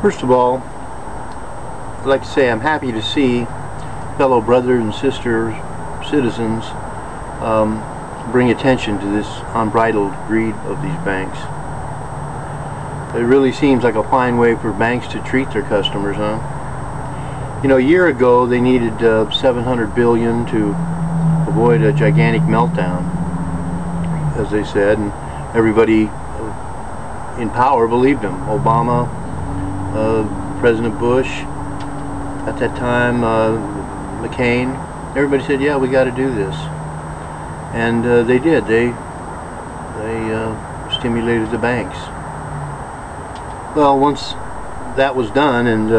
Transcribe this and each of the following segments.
First of all, I'd like to say I'm happy to see fellow brothers and sisters, citizens, bring attention to this unbridled greed of these banks. It really seems like a fine way for banks to treat their customers, huh? You know, a year ago they needed $700 billion to avoid a gigantic meltdown, as they said, and everybody in power believed them. Obama, President Bush, at that time, McCain, everybody said, yeah, we got to do this. And they did. They stimulated the banks. Well, once that was done and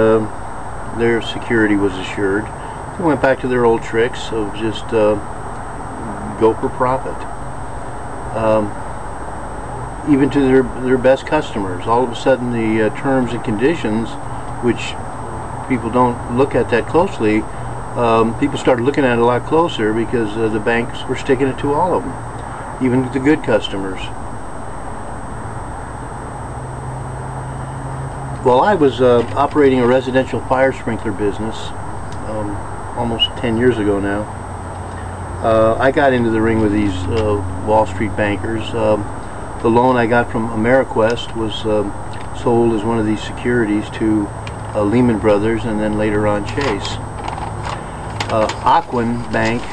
their security was assured, they went back to their old tricks of just go for profit. Even to their best customers. All of a sudden the terms and conditions, which people don't look at that closely, people started looking at it a lot closer because the banks were sticking it to all of them, even the good customers. Well, I was operating a residential fire sprinkler business almost 10 years ago now. I got into the ring with these Wall Street bankers. The loan I got from Ameriquest was sold as one of these securities to Lehman Brothers and then later on Chase. Ocwen Bank,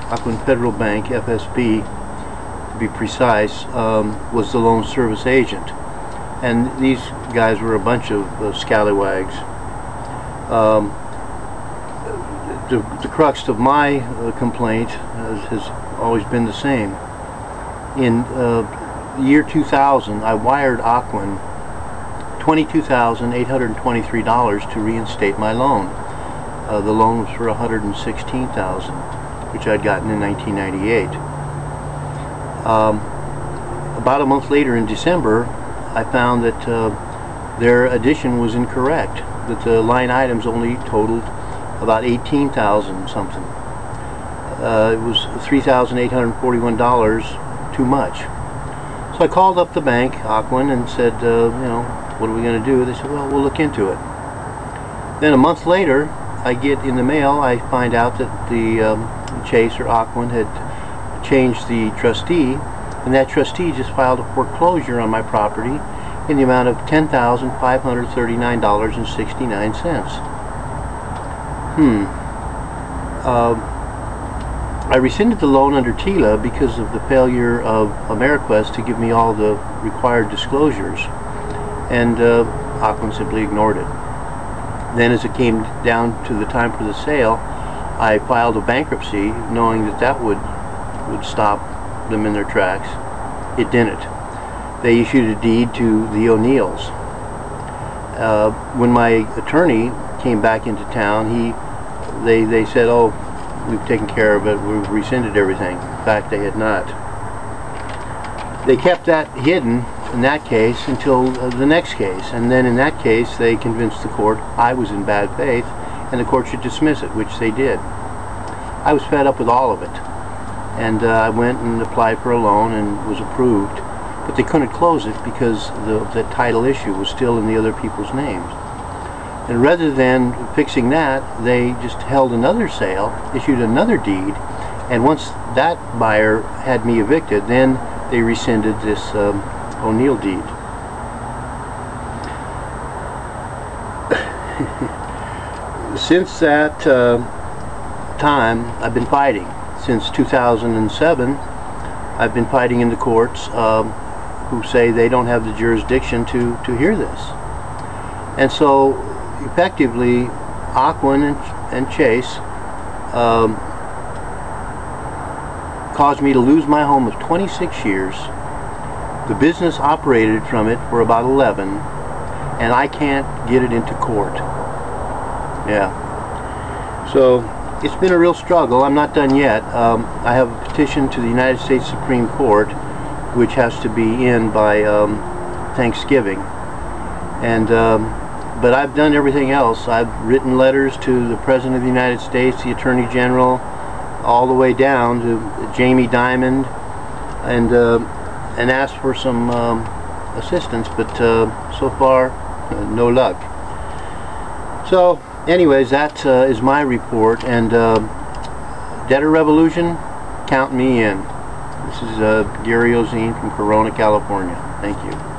Ocwen Federal Bank, FSB to be precise, was the loan service agent. And these guys were a bunch of scallywags. The crux of my complaint has always been the same. In year 2000, I wired Ocwen $22,823 to reinstate my loan. The loan was for $116,000, which I'd gotten in 1998. About a month later, in December, I found that their addition was incorrect. That the line items only totaled about $18,000 something. It was $3,841 too much. So I called up the bank, Ocwen, and said, you know, what are we going to do? They said, well, we'll look into it. Then a month later, I get in the mail, I find out that the Chase or Ocwen had changed the trustee, and that trustee just filed a foreclosure on my property in the amount of $10,539.69. I rescinded the loan under TILA because of the failure of Ameriquest to give me all the required disclosures, and Ocwen simply ignored it. Then as it came down to the time for the sale, I filed a bankruptcy knowing that that would stop them in their tracks. It didn't. They issued a deed to the O'Neills. When my attorney came back into town, they said, oh, we've taken care of it, we've rescinded everything. In fact, they had not. They kept that hidden in that case until the next case, and then in that case they convinced the court I was in bad faith and the court should dismiss it, which they did. I was fed up with all of it, and I went and applied for a loan and was approved, but they couldn't close it because the title issue was still in the other people's names. And rather than fixing that, they just held another sale, issued another deed, and once that buyer had me evicted, then they rescinded this O'Neill deed. Since that time, I've been fighting. Since 2007, I've been fighting in the courts who say they don't have the jurisdiction to hear this. And so, effectively, Ocwen and Chase caused me to lose my home of 26 years. The business operated from it for about 11, and I can't get it into court. Yeah. So it's been a real struggle. I'm not done yet. I have a petition to the United States Supreme Court, which has to be in by Thanksgiving. And but I've done everything else. I've written letters to the President of the United States, the Attorney General, all the way down to Jamie Dimon, and asked for some assistance, but so far no luck. So anyways, that is my report, and Dead or Revolution, count me in. This is Gary Ozenne from Corona, California. Thank you.